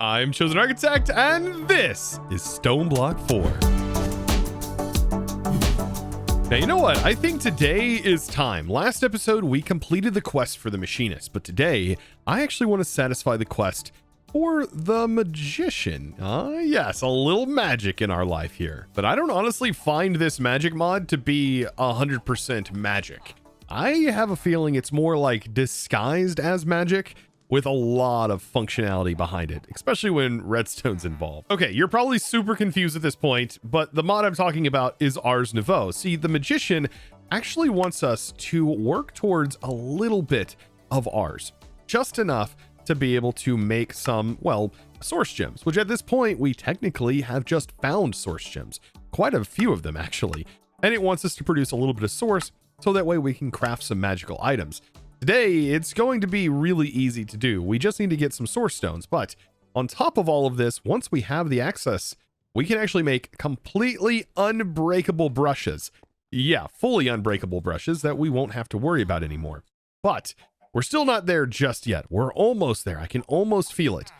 I'm ChosenArchitect, and this is Stoneblock 4. Now, you know what? I think today is time. Last episode, we completed the quest for the Machinist, but today, I actually want to satisfy the quest for the Magician. Yes, a little magic in our life here. But I don't honestly find this magic mod to be 100% magic. I have a feeling it's more like disguised as magic with a lot of functionality behind it, especially when redstone's involved. Okay, you're probably super confused at this point, but the mod I'm talking about is Ars Nouveau. See, the Magician actually wants us to work towards a little bit of Ars, just enough to be able to make some, well, source gems, which at this point we technically have just found source gems, quite a few of them actually, and it wants us to produce a little bit of source so that way we can craft some magical items. Today, it's going to be really easy to do. We just need to get some source stones, but on top of all of this, once we have the access, we can actually make completely unbreakable brushes. Yeah, fully unbreakable brushes that we won't have to worry about anymore. But we're still not there just yet. We're almost there. I can almost feel it.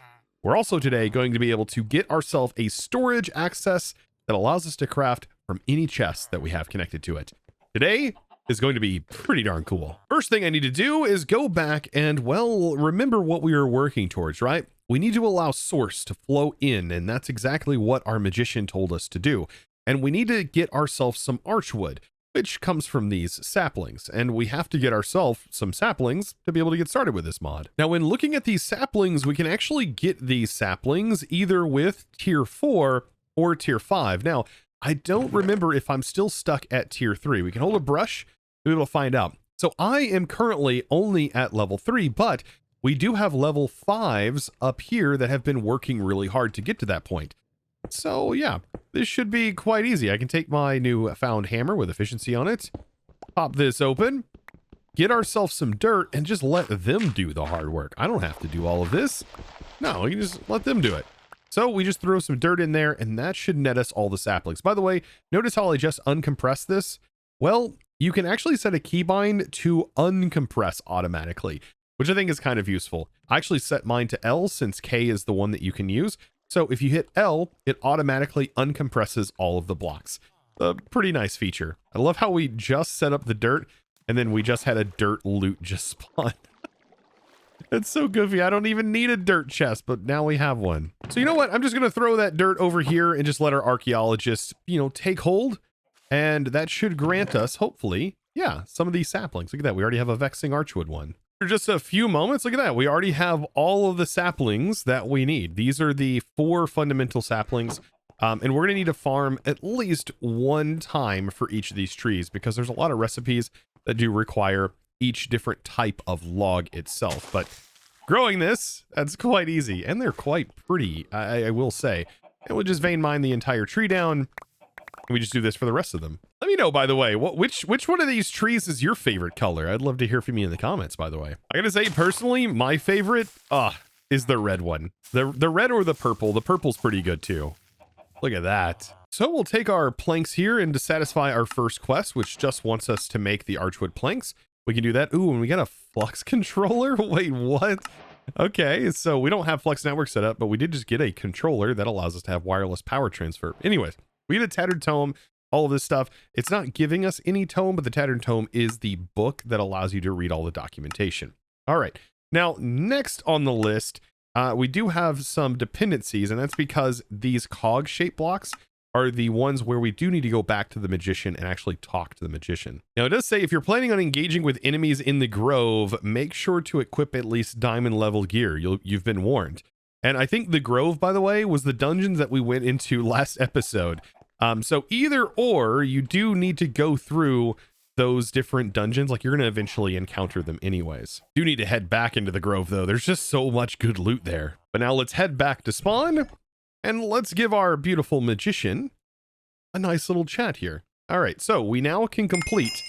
We're also today going to be able to get ourselves a storage access that allows us to craft from any chest that we have connected to it. Today is going to be pretty darn cool. First thing I need to do is go back and, well, remember what we were working towards, right? We need to allow source to flow in, and that's exactly what our Magician told us to do. And we need to get ourselves some archwood, which comes from these saplings, and we have to get ourselves some saplings to be able to get started with this mod. Now, when looking at these saplings, we can actually get these saplings either with tier 4 or tier 5. Now, I don't remember if I'm still stuck at tier 3. We can hold a brush to be able to find out. So I am currently only at level 3, but we do have level 5s up here that have been working really hard to get to that point. So yeah, this should be quite easy. I can take my new found hammer with efficiency on it, pop this open, get ourselves some dirt, and just let them do the hard work. I don't have to do all of this. No, we can just let them do it. So we just throw some dirt in there, and that should net us all the saplings. By the way, notice how I just uncompressed this? Well, you can actually set a keybind to uncompress automatically, which I think is kind of useful. I actually set mine to L since K is the one that you can use. So if you hit L, it automatically uncompresses all of the blocks. A pretty nice feature. I love how we just set up the dirt, and then we just had a dirt loot just spawn. It's so goofy. I don't even need a dirt chest, but now we have one. So you know what? I'm just going to throw that dirt over here and just let our archaeologists, take hold. And that should grant us, hopefully, yeah, some of these saplings. Look at that. We already have a vexing archwood one. For just a few moments, look at that. We already have all of the saplings that we need. These are the 4 fundamental saplings. And we're going to need to farm at least one time for each of these trees because there's a lot of recipes that do require each different type of log itself. But growing this, that's quite easy. And they're quite pretty, I will say. And we'll just vein mine the entire tree down. And we just do this for the rest of them. Let me know, by the way, which one of these trees is your favorite color? I'd love to hear from you in the comments, by the way. I gotta say, personally, my favorite is the red one. The red or the purple. The purple's pretty good too. Look at that. So we'll take our planks here and to satisfy our first quest, which just wants us to make the archwood planks. We can do that. Ooh, and we got a flux controller. Wait, what? Okay, so we don't have Flux Network set up, but we did just get a controller that allows us to have wireless power transfer. Anyways, we get a tattered tome, all of this stuff. It's not giving us any tome, but the tattered tome is the book that allows you to read all the documentation. All right, now next on the list, we do have some dependencies, and that's because these cog shape blocks are the ones where we do need to go back to the Magician and actually talk to the Magician. Now, it does say if you're planning on engaging with enemies in the Grove, make sure to equip at least diamond level gear. You've been warned. And I think the Grove, by the way, was the dungeons that we went into last episode. So either or, you do need to go through those different dungeons. Like, you're going to eventually encounter them anyways. Do need to head back into the Grove, though. There's just so much good loot there. But now let's head back to spawn. And let's give our beautiful Magician a nice little chat here. All right, so we now can complete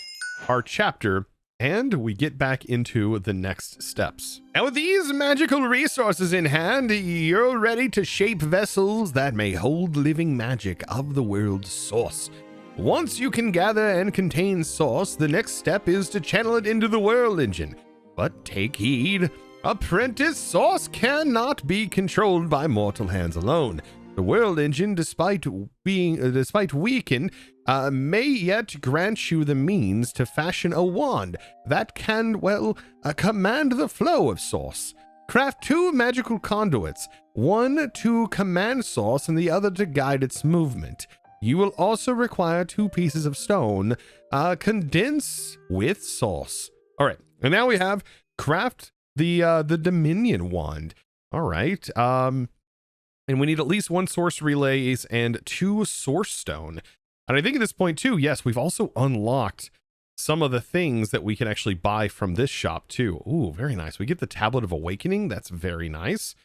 our chapter and we get back into the next steps. Now with these magical resources in hand, you're ready to shape vessels that may hold living magic of the world's source. Once you can gather and contain source, the next step is to channel it into the world engine. But take heed, Apprentice Source cannot be controlled by mortal hands alone. The world engine, despite weakened, may yet grant you the means to fashion a wand that can, well, command the flow of Source. Craft 2 magical conduits, one to command Source and the other to guide its movement. You will also require 2 pieces of stone, condense with Source. All right, and now we have craft the Dominion wand. All right, and we need at least 1 source relays and 2 source stone. And I think at this point too, yes, we've also unlocked some of the things that we can actually buy from this shop too. Ooh, very nice. We get the Tablet of Awakening. That's very nice.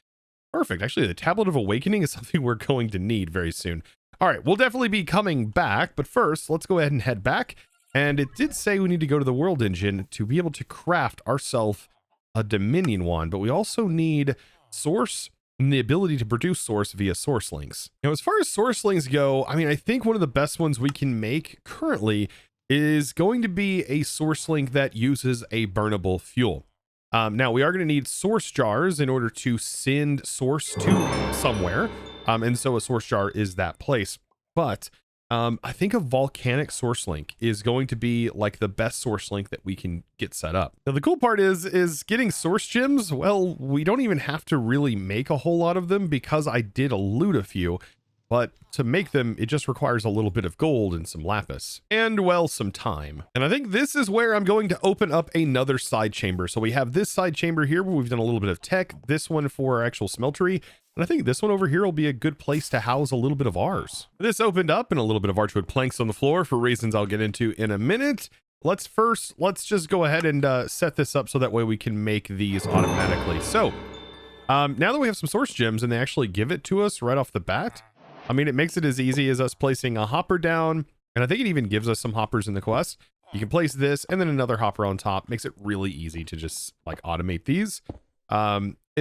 Perfect. Actually, the Tablet of Awakening is something we're going to need very soon. All right, we'll definitely be coming back, but first let's go ahead and head back. And it did say we need to go to the world engine to be able to craft ourselves a Dominion wand, but we also need source and the ability to produce source via source links. Now, as far as source links go, I mean, I think one of the best ones we can make currently is going to be a source link that uses a burnable fuel. Now, we are going to need source jars in order to send source to somewhere. And so a source jar is that place. But I think a volcanic source link is going to be like the best source link that we can get set up. Now, the cool part is getting source gems. Well, we don't even have to really make a whole lot of them because I did loot a few. But to make them, it just requires a little bit of gold and some lapis and, well, some time. And I think this is where I'm going to open up another side chamber. So we have this side chamber here where we've done a little bit of tech, this one for our actual smeltery. And I think this one over here will be a good place to house a little bit of ours. This opened up and a little bit of archwood planks on the floor for reasons I'll get into in a minute. Let's just go ahead and set this up so that way we can make these automatically. So now that we have some source gems and they actually give it to us right off the bat, I mean, it makes it as easy as us placing a hopper down, and I think it even gives us some hoppers in the quest. You can place this and then another hopper on top. Makes it really easy to just like automate these.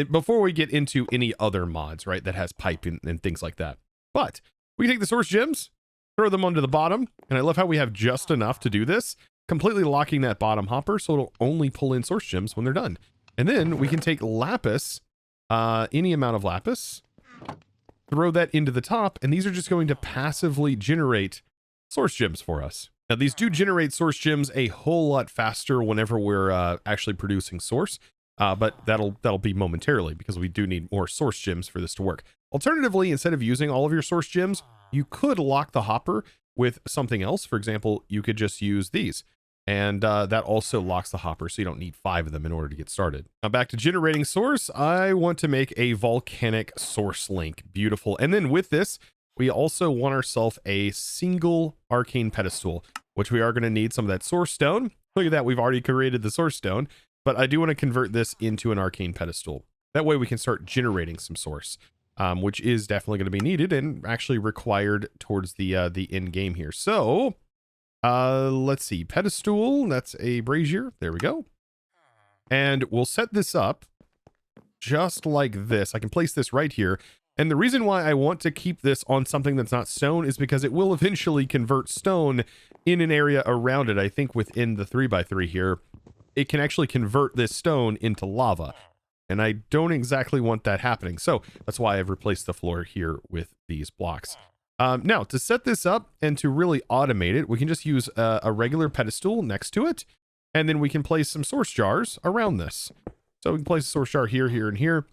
Before we get into any other mods, right, that has pipe and things like that. But we can take the source gems, throw them onto the bottom, and I love how we have just enough to do this, completely locking that bottom hopper so it'll only pull in source gems when they're done. And then we can take lapis, any amount of lapis, throw that into the top, and these are just going to passively generate source gems for us. Now, these do generate source gems a whole lot faster whenever we're actually producing source, but that'll be momentarily because we do need more source gems for this to work. Alternatively, instead of using all of your source gems, you could lock the hopper with something else. For example, you could just use these. And that also locks the hopper, so you don't need 5 of them in order to get started. Now back to generating source, I want to make a volcanic source link. Beautiful. And then with this, we also want ourselves a single arcane pedestal, which we are going to need some of that source stone. Look at that, we've already created the source stone, but I do want to convert this into an arcane pedestal. That way we can start generating some source, which is definitely going to be needed and actually required towards the end game here. So let's see, pedestal, that's a brazier. There we go. And we'll set this up just like this. I can place this right here. And the reason why I want to keep this on something that's not stone is because it will eventually convert stone in an area around it. I think within the 3x3 here, it can actually convert this stone into lava. And I don't exactly want that happening. So that's why I've replaced the floor here with these blocks. Now, to set this up and to really automate it, we can just use a regular pedestal next to it, and then we can place some source jars around this. So we can place a source jar here, here, and here.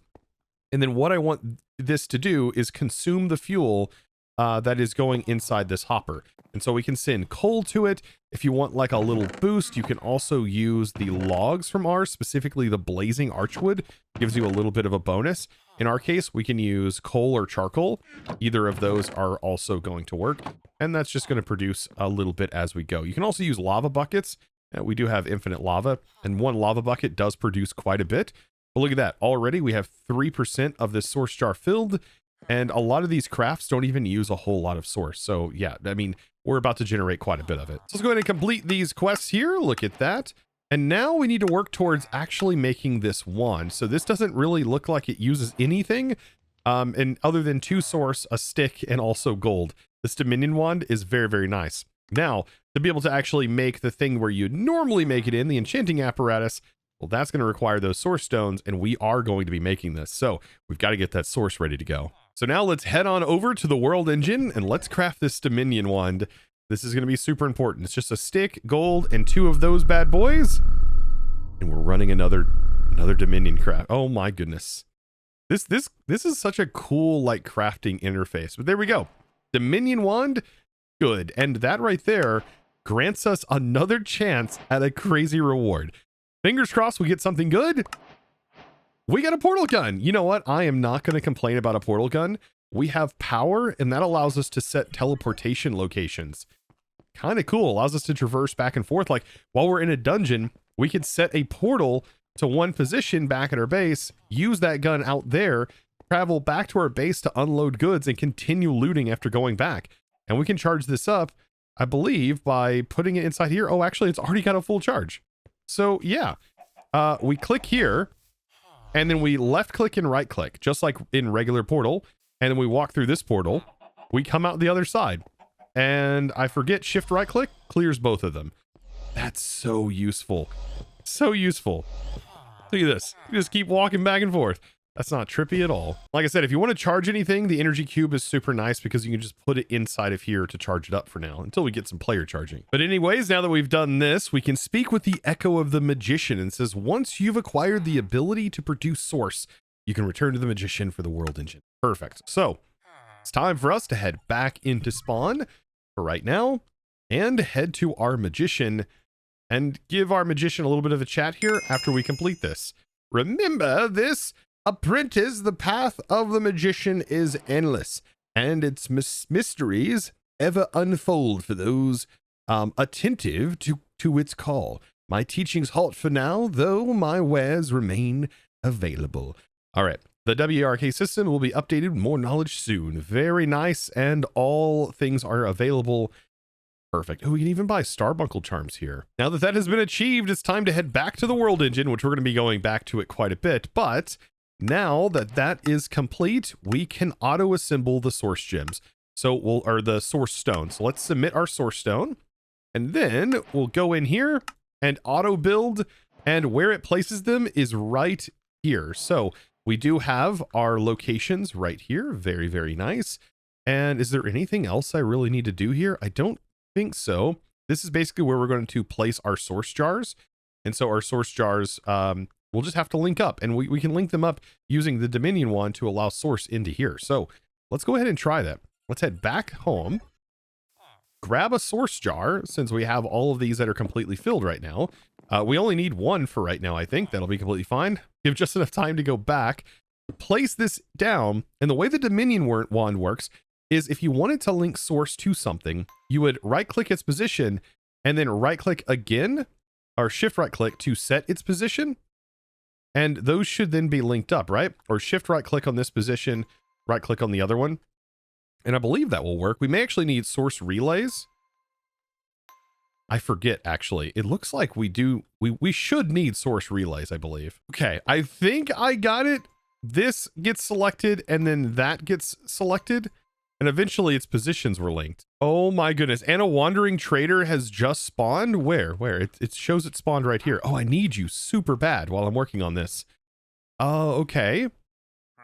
And then what I want this to do is consume the fuel that is going inside this hopper. And so we can send coal to it. If you want like a little boost, you can also use the logs from ours, specifically the blazing archwood, gives you a little bit of a bonus. In our case, we can use coal or charcoal. Either of those are also going to work. And that's just going to produce a little bit as we go. You can also use lava buckets. We do have infinite lava, and one lava bucket does produce quite a bit. But look at that. Already we have 3% of this source jar filled. And a lot of these crafts don't even use a whole lot of source. So yeah, I mean, we're about to generate quite a bit of it. So let's go ahead and complete these quests here. Look at that. And now we need to work towards actually making this wand. So this doesn't really look like it uses anything, and other than 2 source, a stick, and also gold. This Dominion wand is very, very nice. Now, to be able to actually make the thing where you'd normally make it in, the enchanting apparatus, Well, that's going to require those source stones, and we are going to be making this. So we've got to get that source ready to go. So now let's head on over to the world engine and let's craft this Dominion wand. This is going to be super important. It's just a stick, gold, and 2 of those bad boys. And we're running another Dominion craft. Oh my goodness. This is such a cool like crafting interface. But there we go. Dominion wand, good. And that right there grants us another chance at a crazy reward. Fingers crossed we get something good. We got a portal gun. You know what? I am not going to complain about a portal gun. We have power, and that allows us to set teleportation locations. Kind of cool. Allows us to traverse back and forth. Like while we're in a dungeon, we could set a portal to one position back at our base, use that gun out there, travel back to our base to unload goods, and continue looting after going back. And we can charge this up, I believe, by putting it inside here. Oh, actually, it's already got a full charge. So yeah, we click here, and then we left click and right click, just like in regular portal. And then we walk through this portal. We come out the other side. And I forget, shift right click clears both of them. That's so useful. So useful. Look at this. You just keep walking back and forth. That's not trippy at all. Like I said, if you want to charge anything, the energy cube is super nice because you can just put it inside of here to charge it up for now until we get some player charging. But anyways, now that we've done this, we can speak with the Echo of the Magician, and says, once you've acquired the ability to produce source, you can return to the Magician for the world engine. Perfect. So it's time for us to head back into spawn for right now and head to our Magician and give our Magician a little bit of a chat here after we complete this. Remember this, apprentice, the path of the Magician is endless, and its mysteries ever unfold for those attentive to its call. My teachings halt for now, though my wares remain available. All right, the WARK system will be updated with more knowledge soon. Very nice, and all things are available. Perfect. Oh, we can even buy Starbuncle charms here. Now that that has been achieved, it's time to head back to the world engine, which we're going to be going back to it quite a bit. But now that that is complete, we can auto assemble the source gems. So or the source stone. So let's submit our source stone, and then we'll go in here and auto build, and where it places them is right here. So we do have our locations right here. Very, very nice. And is there anything else I really need to do here? I don't think so. This is basically where we're going to place our source jars. And so our source jars, we'll just have to link up, and we can link them up using the Dominion wand to allow source into here. So let's go ahead and try that. Let's head back home, grab a source jar, since we have all of these that are completely filled right now. We only need one for right now. I think that'll be completely fine. Give just enough time to go back, place this down. And the way the Dominion wand works is if you wanted to link source to something, you would right click its position and then right click again, or shift right click to set its position. And those should then be linked up, right? Or shift right click on this position, right click on the other one. And I believe that will work. We may actually need source relays. I forget, actually. It looks like we do. We should need source relays, I believe. Okay, I think I got it. This gets selected and then that gets selected. And eventually its positions were linked. Oh my goodness. And a wandering trader has just spawned. Where? It shows it spawned right here. Oh, I need you super bad while I'm working on this. Oh, okay.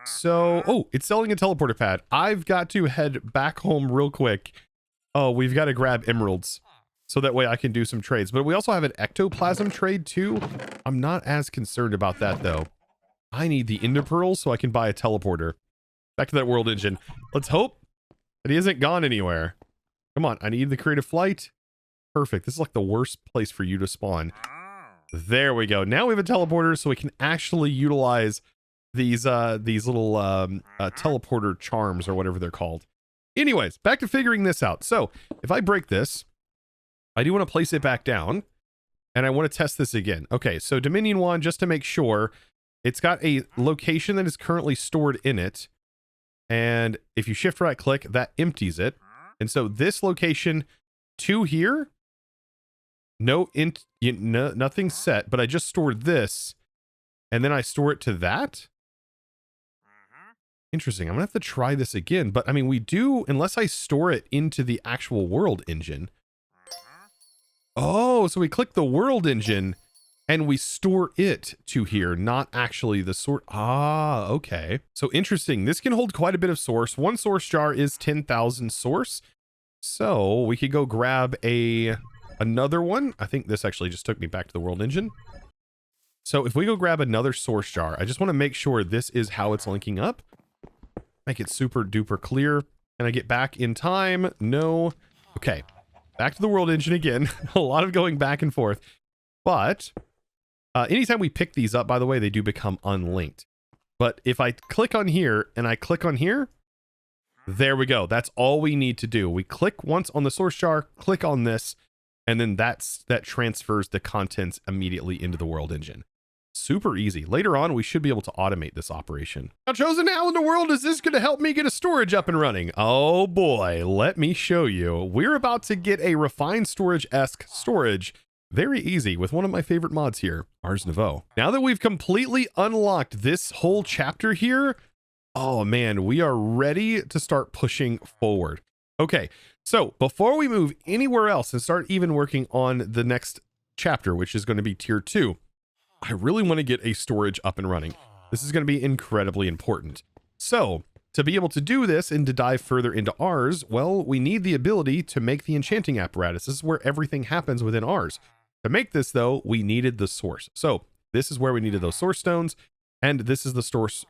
So, oh, it's selling a teleporter pad. I've got to head back home real quick. Oh, we've got to grab emeralds, so that way I can do some trades. But we also have an ectoplasm trade too. I'm not as concerned about that though. I need the ender pearls so I can buy a teleporter. Back to that world engine. Let's hope that he isn't gone anywhere. Come on, I need the creative flight. Perfect. This is like the worst place for you to spawn. There we go. Now we have a teleporter, so we can actually utilize these little teleporter charms or whatever they're called. Anyways, back to figuring this out. So if I break this, I do want to place it back down, and I want to test this again. Okay, so Dominion wand, just to make sure, it's got a location that is currently stored in it. And if you shift right click, that empties it. And so this location to here, nothing set, but I just stored this, and then I store it to that. Interesting. I'm gonna have to try this again, but I mean, we do, unless I store it into the actual world engine. Oh, so we click the world engine and we store it to here, not actually the sort. Ah, okay. So interesting. This can hold quite a bit of source. One source jar is 10,000 source. So we could go grab another one. I think this actually just took me back to the world engine. So if we go grab another source jar, I just want to make sure this is how it's linking up. Make it super duper clear. Can I get back in time? No. Okay. Back to the world engine again. A lot of going back and forth. But anytime we pick these up, by the way, they do become unlinked. But if I click on here and I click on here, there we go. That's all we need to do. We click once on the source jar, click on this, and then that transfers the contents immediately into the world engine. Super easy. Later on, we should be able to automate this operation. Now, Chosen, how in the world is this going to help me get a storage up and running? Oh boy, let me show you. We're about to get a refined storage-esque storage. Very easy with one of my favorite mods here, Ars Nouveau. Now that we've completely unlocked this whole chapter here, oh man, we are ready to start pushing forward. Okay, so before we move anywhere else and start even working on the next chapter, which is going to be tier 2, I really want to get a storage up and running. This is going to be incredibly important. So to be able to do this and to dive further into Ars, well, we need the ability to make the enchanting apparatus. This is where everything happens within Ars. To make this though, we needed the source. So this is where we needed those source stones, and this is the source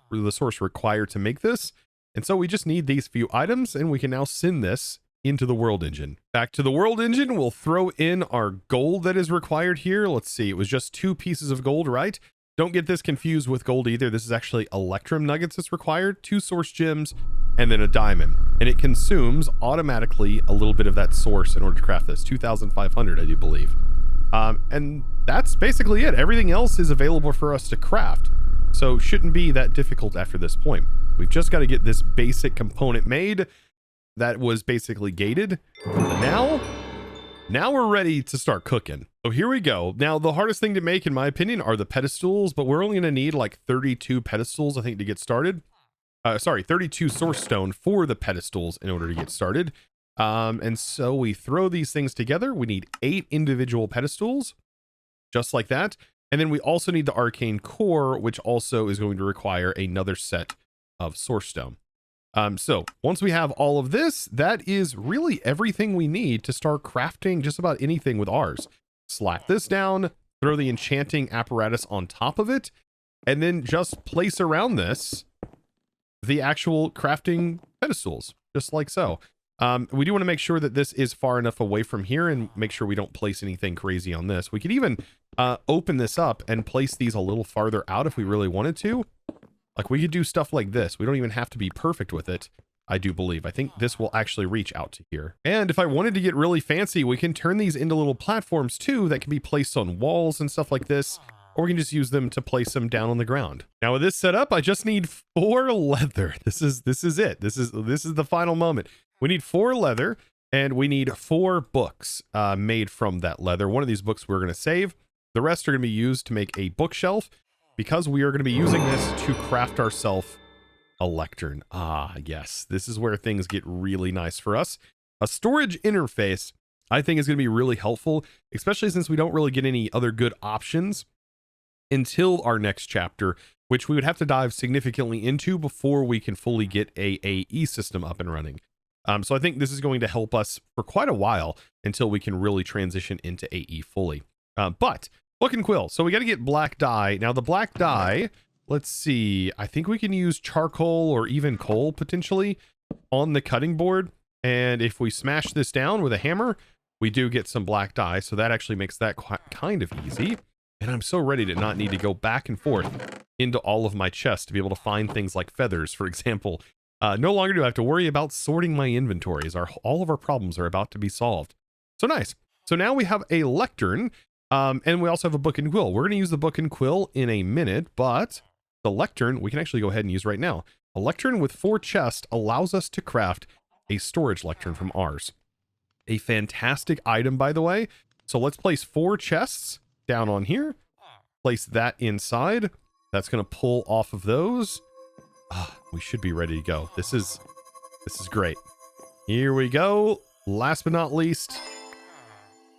required to make this. And so we just need these few items, and we can now send this into the world engine. Back to the world engine, we'll throw in our gold that is required here. Let's see, it was just 2 pieces of gold, right? Don't get this confused with gold either. This is actually electrum nuggets that's required, 2 source gems, and then a diamond. And it consumes automatically a little bit of that source in order to craft this. 2,500, I do believe. And that's basically it. Everything else is available for us to craft. So shouldn't be that difficult after this point. We've just got to get this basic component made that was basically gated. But now we're ready to start cooking. So here we go. Now, the hardest thing to make, in my opinion, are the pedestals, but we're only going to need like 32 pedestals, I think, to get started. 32 source stone for the pedestals in order to get started. And so we throw these things together. We need 8 individual pedestals, just like that. And then we also need the arcane core, which also is going to require another set of source stone. So once we have all of this, that is really everything we need to start crafting just about anything with Ars. Slap this down, throw the enchanting apparatus on top of it, and then just place around this the actual crafting pedestals, just like so. We do want to make sure that this is far enough away from here and make sure we don't place anything crazy on this. We could even open this up and place these a little farther out if we really wanted to. Like, we could do stuff like this. We don't even have to be perfect with it, I do believe. I think this will actually reach out to here. And if I wanted to get really fancy, we can turn these into little platforms too that can be placed on walls and stuff like this. Or we can just use them to place them down on the ground. Now with this setup, I just need 4 leather. This is it. This is the final moment. We need 4 leather, and we need 4 books made from that leather. One of these books we're going to save. The rest are going to be used to make a bookshelf, because we are going to be using this to craft ourselves a lectern. Ah, yes. This is where things get really nice for us. A storage interface, I think, is going to be really helpful, especially since we don't really get any other good options until our next chapter, which we would have to dive significantly into before we can fully get a AE system up and running. So I think this is going to help us for quite a while until we can really transition into AE fully. But book and quill. So we got to get black dye. Now the black dye, let's see. I think we can use charcoal or even coal potentially on the cutting board. And if we smash this down with a hammer, we do get some black dye. So that actually makes that kind of easy. And I'm so ready to not need to go back and forth into all of my chests to be able to find things like feathers, for example. No longer do I have to worry about sorting my inventories. All of our problems are about to be solved. So nice. So now we have a lectern, and we also have a book and quill. We're going to use the book and quill in a minute, but the lectern we can actually go ahead and use right now. A lectern with 4 chests allows us to craft a storage lectern from Ars. A fantastic item, by the way. So let's place 4 chests down on here. Place that inside. That's going to pull off of those. We should be ready to go. This is great. Here we go. Last but not least,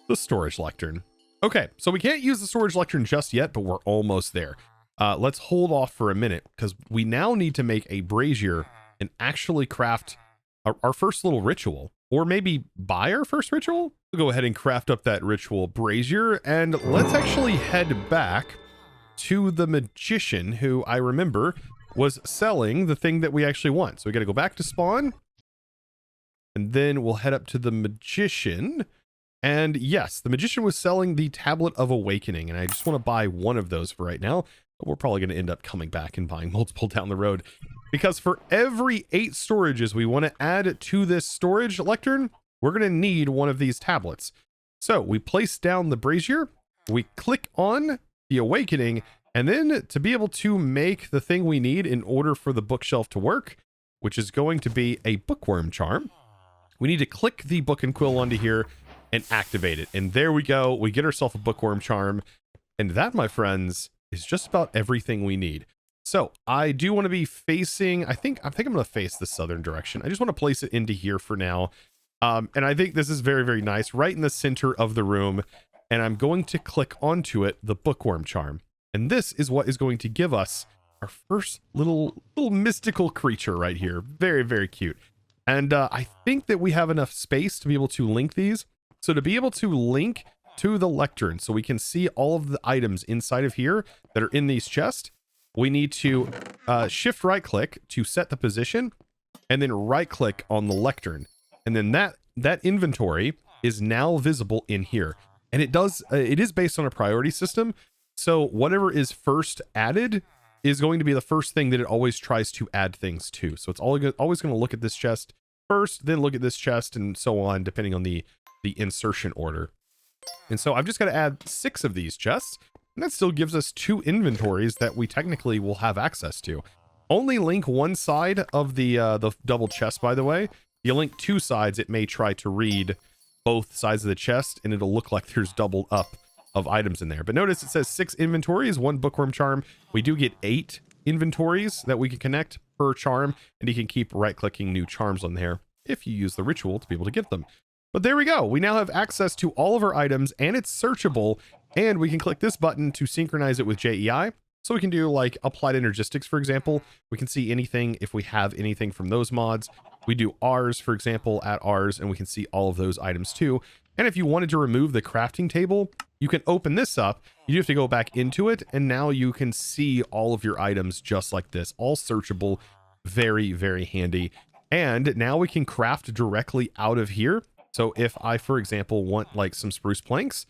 the storage lectern. Okay, so we can't use the storage lectern just yet, but we're almost there. Let's hold off for a minute because we now need to make a brazier and actually craft our first little ritual, or maybe buy our first ritual. We'll go ahead and craft up that ritual brazier, and let's actually head back to the magician, who I remember was selling the thing that we actually want. So we got to go back to spawn, and then we'll head up to the magician. And yes, the magician was selling the Tablet of Awakening, and I just want to buy one of those for right now. But we're probably going to end up coming back and buying multiple down the road, because for every 8 storages we want to add to this storage lectern, we're going to need one of these tablets. So we place down the brazier, we click on the Awakening, and then to be able to make the thing we need in order for the bookshelf to work, which is going to be a bookworm charm, we need to click the book and quill onto here and activate it. And there we go. We get ourselves a bookworm charm. And that, my friends, is just about everything we need. So I do want to be facing, I think I'm going to face the southern direction. I just want to place it into here for now. And I think this is very, very nice, right in the center of the room. And I'm going to click onto it, the bookworm charm. And this is what is going to give us our first little mystical creature right here. Very, very cute. And I think that we have enough space to be able to link these. So to be able to link to the lectern so we can see all of the items inside of here that are in these chests, we need to shift right click to set the position, and then right click on the lectern. And then that inventory is now visible in here. And it is based on a priority system. So whatever is first added is going to be the first thing that it always tries to add things to. So it's always going to look at this chest first, then look at this chest, and so on, depending on the insertion order. And so I've just got to add 6 of these chests, and that still gives us 2 inventories that we technically will have access to. Only link one side of the double chest, by the way. If you link 2 sides, it may try to read both sides of the chest, and it'll look like there's doubled up of items in there. But notice it says 6 inventories, 1 bookworm charm. We do get 8 inventories that we can connect per charm, and you can keep right-clicking new charms on there if you use the ritual to be able to get them. But there we go. We now have access to all of our items, and it's searchable, and we can click this button to synchronize it with JEI. So we can do like applied Energistics, for example. We can see anything if we have anything from those mods. We do ours, for example, at ours, and we can see all of those items too. And if you wanted to remove the crafting table, you can open this up. You do have to go back into it, and now you can see all of your items just like this, all searchable. Very, very handy. And now we can craft directly out of here. So if I, for example, want like some spruce planks,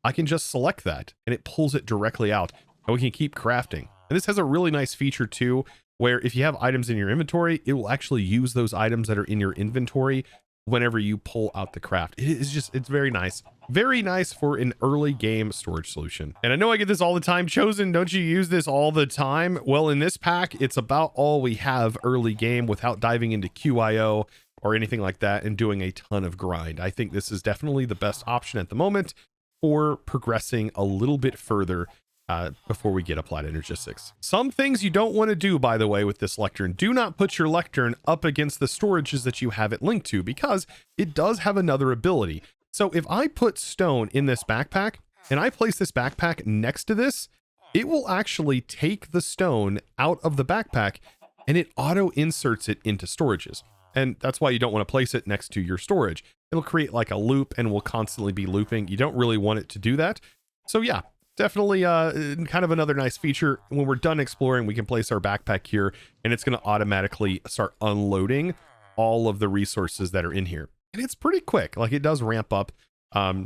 I can just select that and it pulls it directly out, and we can keep crafting. And this has a really nice feature too, where if you have items in your inventory, it will actually use those items that are in your inventory whenever you pull out the craft. It's very nice. Very nice for an early game storage solution. And I know I get this all the time. Chosen, don't you use this all the time? Well, in this pack, it's about all we have early game without diving into QIO or anything like that and doing a ton of grind. I think this is definitely the best option at the moment for progressing a little bit further before we get applied Energistics. Some things you don't want to do, by the way, with this lectern. Do not put your lectern up against the storages that you have it linked to, because it does have another ability. So if I put stone in this backpack and I place this backpack next to this, it will actually take the stone out of the backpack and it auto inserts it into storages. And that's why you don't want to place it next to your storage. It'll create like a loop and will constantly be looping. You don't really want it to do that. So yeah, definitely kind of another nice feature. When we're done exploring, we can place our backpack here and it's going to automatically start unloading all of the resources that are in here. And it's pretty quick. Like, it does ramp up.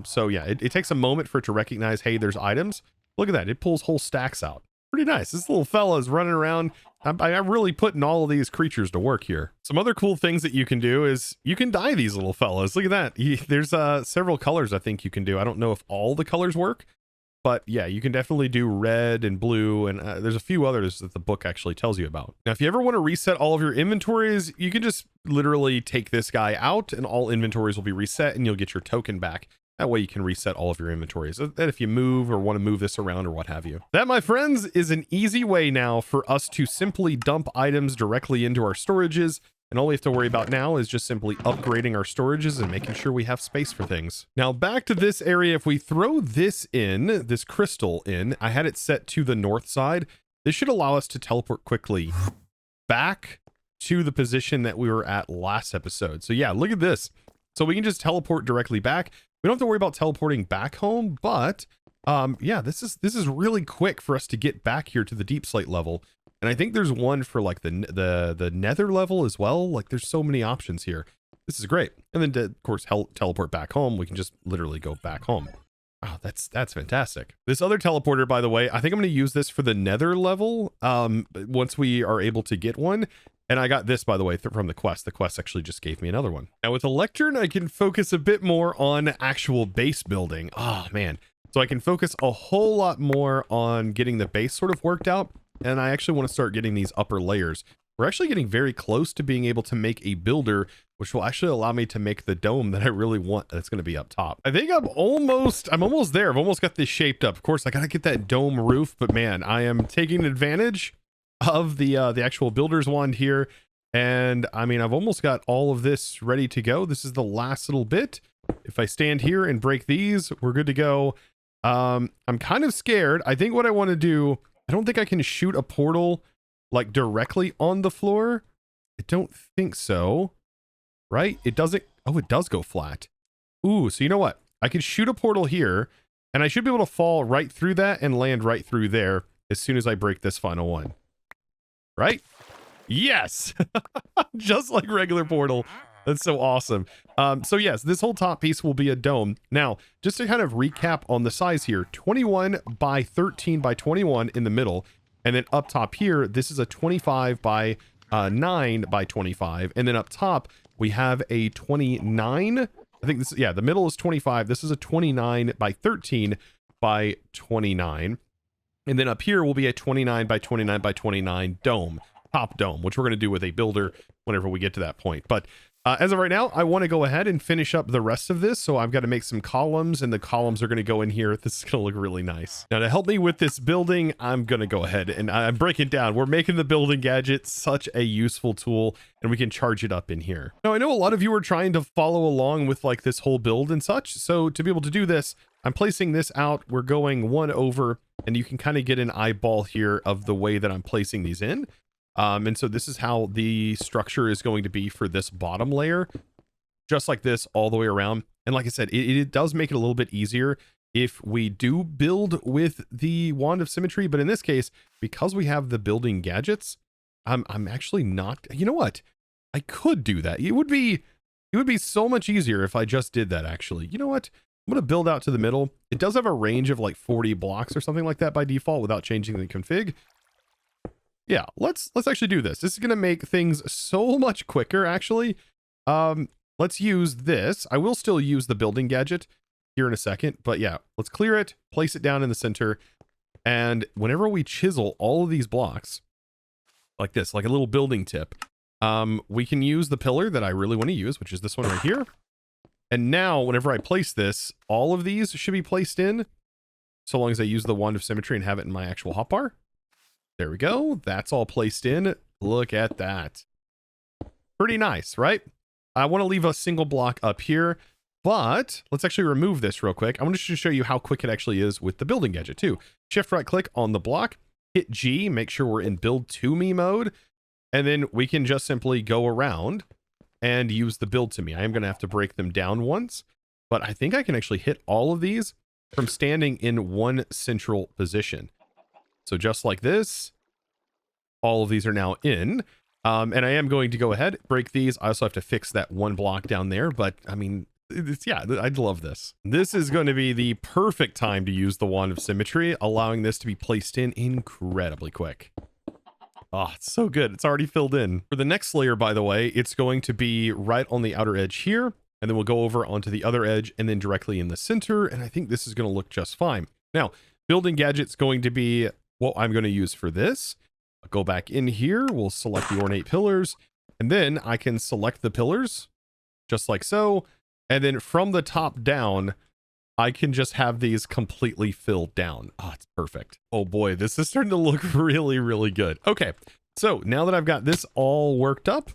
So yeah, it takes a moment for it to recognize, hey, there's items. Look at that. It pulls whole stacks out. Pretty nice. This little fella is running around. I'm really putting all of these creatures to work here. Some other cool things that you can do is you can dye these little fellas. Look at that. There's several colors I think you can do. I don't know if all the colors work, but yeah, you can definitely do red and blue, and there's a few others that the book actually tells you about. Now, if you ever want to reset all of your inventories, you can just literally take this guy out and all inventories will be reset and you'll get your token back. That way you can reset all of your inventories. That if you move or want to move this around or what have you. That, my friends, is an easy way now for us to simply dump items directly into our storages And all we have to worry about now is just simply upgrading our storages and making sure we have space for things. Now back to this area, if we throw this in, this crystal in, I had it set to the north side. This should allow us to teleport quickly back to the position that we were at last episode. So yeah, look at this. So we can just teleport directly back. We don't have to worry about teleporting back home, but yeah, this is really quick for us to get back here to the Deepslate level. And I think there's one for like the nether level as well. Like there's so many options here. This is great. And then to, of course, teleport back home. We can just literally go back home. Oh, that's fantastic. This other teleporter, by the way, I think I'm going to use this for the nether level once we are able to get one. And I got this, by the way, from the quest. The quest actually just gave me another one. Now with the lectern, I can focus a bit more on actual base building. Oh, man. So I can focus a whole lot more on getting the base sort of worked out. And I actually want to start getting these upper layers. We're actually getting very close to being able to make a builder, which will actually allow me to make the dome that I really want that's going to be up top. I think I'm almost there. I've almost got this shaped up. Of course, I got to get that dome roof, but man, I am taking advantage of the actual builder's wand here. And I mean, I've almost got all of this ready to go. This is the last little bit. If I stand here and break these, we're good to go. I'm kind of scared. I think what I want to do, I don't think I can shoot a portal like directly on the floor. I don't think so. Right? It doesn't. Oh, it does go flat. Ooh, so you know what? I can shoot a portal here and I should be able to fall right through that and land right through there as soon as I break this final one. Right? Yes. Just like regular portal. That's so awesome. So yes, this whole top piece will be a dome. Now, just to kind of recap on the size here, 21 by 13 by 21 in the middle. And then up top here, this is a 25 by 9 by 25. And then up top, we have a 29. I think this, yeah, the middle is 25. This is a 29 by 13 by 29. And then up here will be a 29 by 29 by 29 dome, top dome, which we're going to do with a builder whenever we get to that point. But as of right now, I want to go ahead and finish up the rest of this. So I've got to make some columns, and the columns are going to go in here. This is going to look really nice. Now to help me with this building, I'm going to go ahead and I'm breaking down. We're making the building gadget such a useful tool, and we can charge it up in here. Now I know a lot of you are trying to follow along with like this whole build and such. So to be able to do this, I'm placing this out. We're going one over, and you can kind of get an eyeball here of the way that I'm placing these in. And so this is how the structure is going to be for this bottom layer, just like this all the way around. And like I said, it does make it a little bit easier if we do build with the wand of symmetry. But in this case, because we have the building gadgets, I'm actually not, you know what? I could do that. It would be so much easier if I just did that actually. You know what? I'm going to build out to the middle. It does have a range of like 40 blocks or something like that by default without changing the config. Yeah, let's actually do this. This is going to make things so much quicker, actually. Let's use this. I will still use the building gadget here in a second, but yeah, let's clear it, place it down in the center, and whenever we chisel all of these blocks, like this, like a little building tip, we can use the pillar that I really want to use, which is this one right here. And now, whenever I place this, all of these should be placed in, so long as I use the wand of symmetry and have it in my actual hotbar. There we go. That's all placed in. Look at that. Pretty nice, right? I want to leave a single block up here, but let's actually remove this real quick. I want to just show you how quick it actually is with the building gadget too. Shift right click on the block, hit G, make sure we're in build to me mode, and then we can just simply go around and use the build to me. I am going to have to break them down once, but I think I can actually hit all of these from standing in one central position. So just like this, all of these are now in. And I am going to go ahead, break these. I also have to fix that one block down there, but I mean, yeah, I'd love this. This is going to be the perfect time to use the wand of symmetry, allowing this to be placed in incredibly quick. Oh, it's so good. It's already filled in. For the next layer, by the way, it's going to be right on the outer edge here, and then we'll go over onto the other edge and then directly in the center. And I think this is going to look just fine. Now, building gadget's going to be what I'm going to use for this. I'll go back in here. We'll select the ornate pillars, and then I can select the pillars just like so. And then from the top down, I can just have these completely filled down. Oh, it's perfect. Oh boy, this is starting to look really, really good. Okay, so now that I've got this all worked up,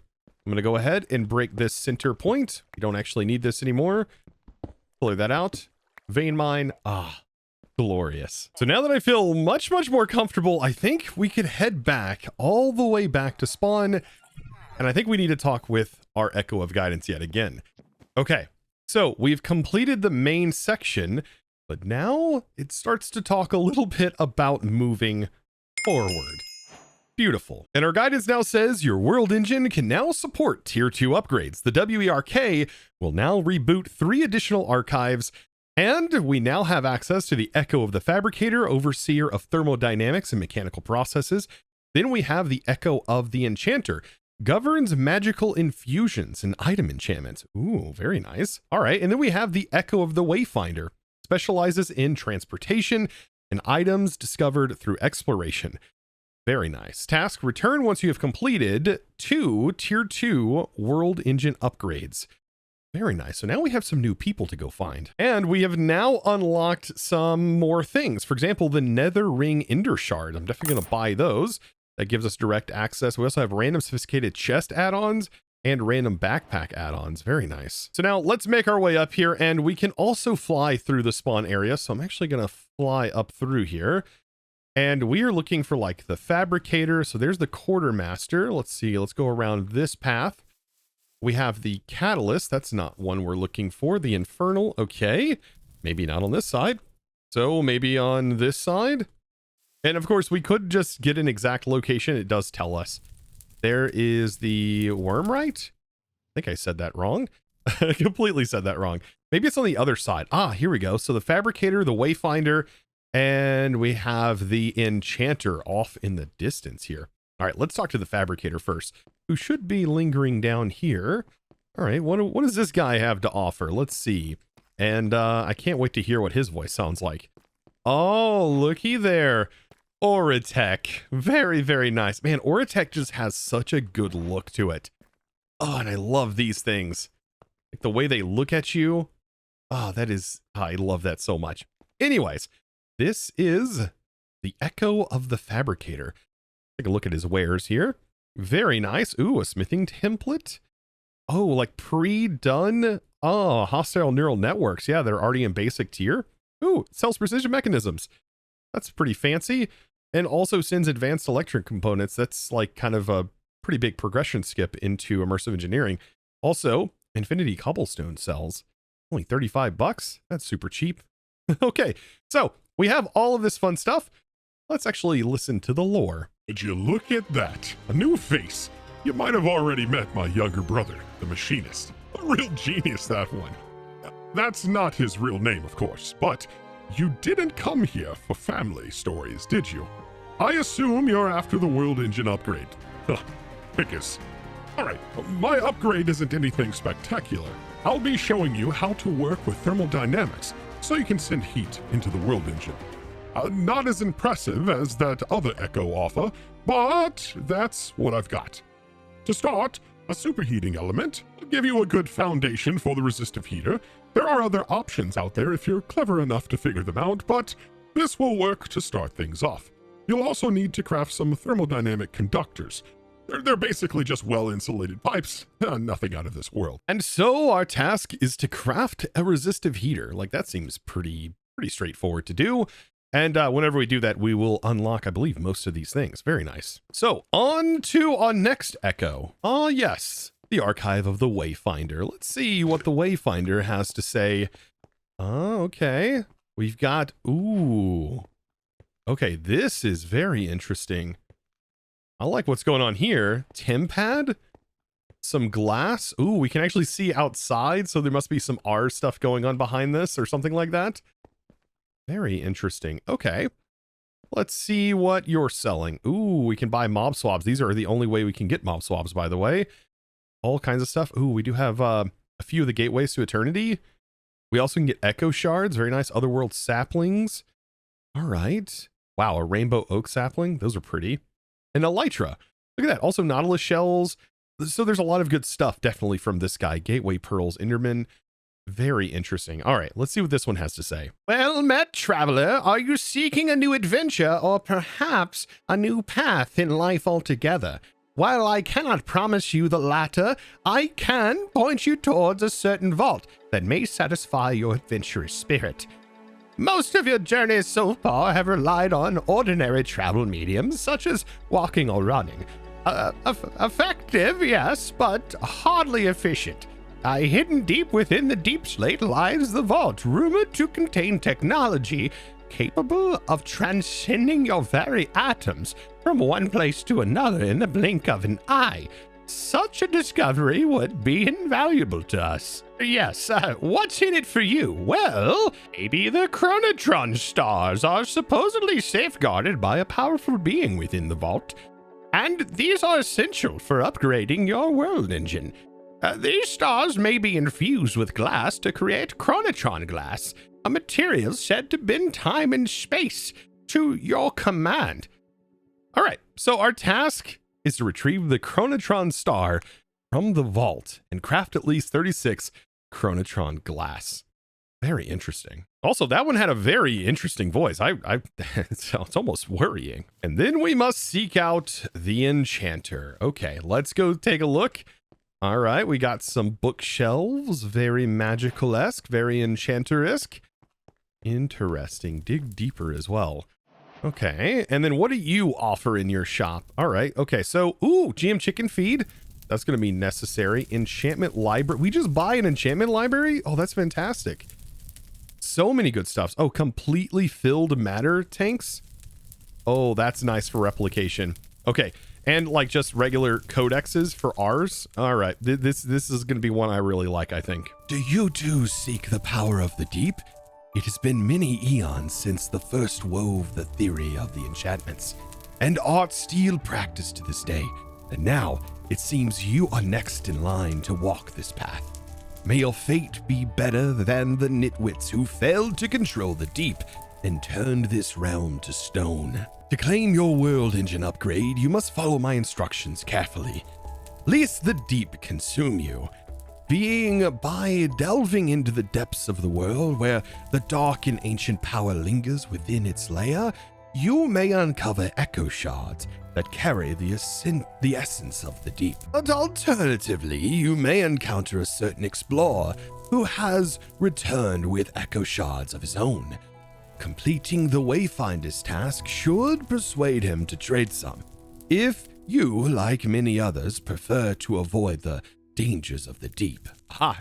I'm going to go ahead and break this center point. We don't actually need this anymore. Clear that out. Vein mine. Ah, glorious. So now that I feel much more comfortable, I think we could head back all the way back to spawn. And I think we need to talk with our Echo of Guidance yet again. Okay, so we've completed the main section, but now it starts to talk a little bit about moving forward. Beautiful. And our guidance now says your world engine can now support tier 2 upgrades. The WERK will now reboot 3 additional archives, and we now have access to the Echo of the Fabricator, Overseer of Thermodynamics and Mechanical Processes. Then we have the Echo of the Enchanter, governs magical infusions and item enchantments. Ooh, very nice. All right, and then we have the Echo of the Wayfinder, specializes in transportation and items discovered through exploration. Very nice. Task: return once you have completed 2 tier 2 world engine upgrades. Very nice. So now we have some new people to go find. And we have now unlocked some more things. For example, the Nether Ring Ender Shard. I'm definitely going to buy those. That gives us direct access. We also have random sophisticated chest add-ons and random backpack add-ons. Very nice. So now let's make our way up here, and we can also fly through the spawn area. So I'm actually going to fly up through here. And we are looking for like the Fabricator. So there's the Quartermaster. Let's see. Let's go around this path. We have the Catalyst. That's not one we're looking for. The Infernal. Okay. Maybe not on this side. So maybe on this side. And of course, we could just get an exact location. It does tell us. There is the Wormrite. I think I said that wrong. I completely said that wrong. Maybe it's on the other side. Ah, here we go. So the Fabricator, the Wayfinder, and we have the Enchanter off in the distance here. All right, let's talk to the Fabricator first, who should be lingering down here. All right, what does this guy have to offer? Let's see. And I can't wait to hear what his voice sounds like. Oh, looky there. Auratech. Very, very nice. Man, Auratech just has such a good look to it. Oh, and I love these things. Like the way they look at you. Oh, I love that so much. Anyways, this is the Echo of the Fabricator. Take a look at his wares here. Very nice. Ooh, a smithing template. Oh, like pre-done. Oh, hostile neural networks. Yeah, they're already in basic tier. Ooh, sells precision mechanisms. That's pretty fancy. And also sends advanced electric components. That's like kind of a pretty big progression skip into immersive engineering. Also, Infinity Cobblestone sells. Only 35 bucks. That's super cheap. Okay, so we have all of this fun stuff. Let's actually listen to the lore. Would you look at that? A new face. You might have already met my younger brother, the Machinist. A real genius, that one. That's not his real name, of course, but you didn't come here for family stories, did you? I assume you're after the world engine upgrade. Figures. Alright, my upgrade isn't anything spectacular. I'll be showing you how to work with thermodynamics so you can send heat into the world engine. Not as impressive as that other Echo offer, but that's what I've got. To start, a superheating element will give you a good foundation for the resistive heater. There are other options out there if you're clever enough to figure them out, but this will work to start things off. You'll also need to craft some thermodynamic conductors. They're basically just well-insulated pipes, nothing out of this world. And so our task is to craft a resistive heater. Like that seems pretty straightforward to do. And whenever we do that, we will unlock, I believe, most of these things. Very nice. So on to our next Echo. Ah, yes, the Archive of the Wayfinder. Let's see what the Wayfinder has to say. Oh, okay. We've got, ooh. Okay, this is very interesting. I like what's going on here. Tempad, some glass. Ooh, we can actually see outside, so there must be some R stuff going on behind this or something like that. Very interesting. Okay. Let's see what you're selling. Ooh, we can buy mob swabs. These are the only way we can get mob swabs, by the way. All kinds of stuff. Ooh, we do have a few of the gateways to eternity. We also can get echo shards. Very nice. Otherworld saplings. All right. Wow, a rainbow oak sapling. Those are pretty. And elytra. Look at that. Also nautilus shells. So there's a lot of good stuff definitely from this guy. Gateway pearls, Enderman. Very interesting. All right, let's see what this one has to say. Well met, traveler. Are you seeking a new adventure or perhaps a new path in life altogether? While I cannot promise you the latter, I can point you towards a certain vault that may satisfy your adventurous spirit. Most of your journeys so far have relied on ordinary travel mediums, such as walking or running. Effective, yes, but hardly efficient. Hidden deep within the Deepslate lies the vault, rumored to contain technology capable of transcending your very atoms from one place to another in the blink of an eye. Such a discovery would be invaluable to us. Yes, what's in it for you? Well, maybe the Chronotron stars are supposedly safeguarded by a powerful being within the vault, and these are essential for upgrading your world engine. These stars may be infused with glass to create chronotron glass, a material said to bend time and space to your command. All right, so our task is to retrieve the chronotron star from the vault and craft at least 36 chronotron glass. Very interesting. Also, that one had a very interesting voice. It's almost worrying. And then we must seek out the enchanter. Okay, let's go take a look. All right, we got some bookshelves, very magical-esque, very enchanter-esque. Interesting. Dig deeper as well. Okay, and then what do you offer in your shop? All right, okay, so, GM chicken feed. That's going to be necessary. Enchantment library. We just buy an enchantment library? Oh, that's fantastic. So many good stuffs. Oh, completely filled matter tanks. Oh, that's nice for replication. Okay, and like just regular codexes for ours. All right, this is going to be one I really like, I think. Do you too seek the power of the deep? It has been many eons since the first wove the theory of the enchantments, and art still practiced to this day. And now, it seems you are next in line to walk this path. May your fate be better than the nitwits who failed to control the deep and turned this realm to stone. To claim your world engine upgrade, you must follow my instructions carefully. Lest the deep consume you, being by delving into the depths of the world where the dark and ancient power lingers within its lair, you may uncover echo shards that carry the essence of the deep. But alternatively, you may encounter a certain explorer who has returned with echo shards of his own. Completing the Wayfinder's task should persuade him to trade some, if you, like many others, prefer to avoid the dangers of the deep.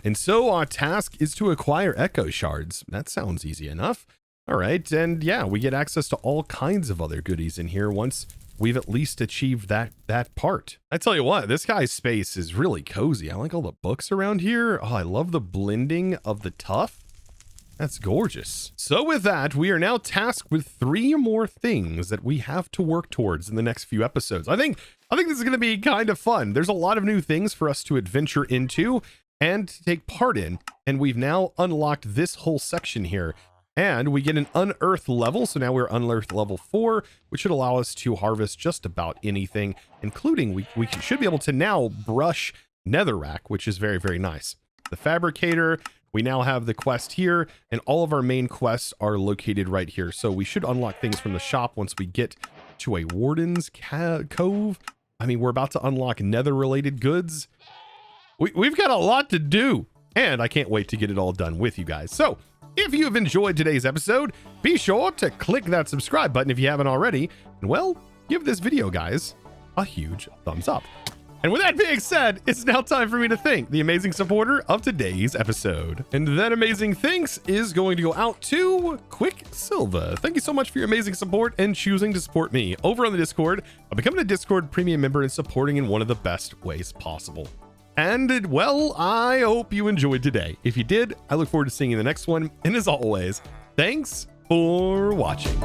And so our task is to acquire echo shards. That sounds easy enough. All right, and yeah, we get access to all kinds of other goodies in here once we've at least achieved that part. I tell you what, this guy's space is really cozy. I like all the books around here. Oh, I love the blending of the tuff. That's gorgeous. So with that, we are now tasked with 3 more things that we have to work towards in the next few episodes. I think this is going to be kind of fun. There's a lot of new things for us to adventure into and to take part in. And we've now unlocked this whole section here. And we get an unearthed level. So now we're unearthed level 4, which should allow us to harvest just about anything, including we should be able to now brush Netherack, which is very, very nice. The fabricator. We now have the quest here, and all of our main quests are located right here. So we should unlock things from the shop once we get to a Warden's Cove. I mean, we're about to unlock nether-related goods. We've got a lot to do, and I can't wait to get it all done with you guys. So if you have enjoyed today's episode, be sure to click that subscribe button if you haven't already. And well, give this video, guys, a huge thumbs up. And with that being said, it's now time for me to thank the amazing supporter of today's episode. And that amazing thanks is going to go out to Quicksilva. Thank you so much for your amazing support and choosing to support me over on the Discord, by becoming a Discord premium member and supporting in one of the best ways possible. And well, I hope you enjoyed today. If you did, I look forward to seeing you in the next one. And as always, thanks for watching.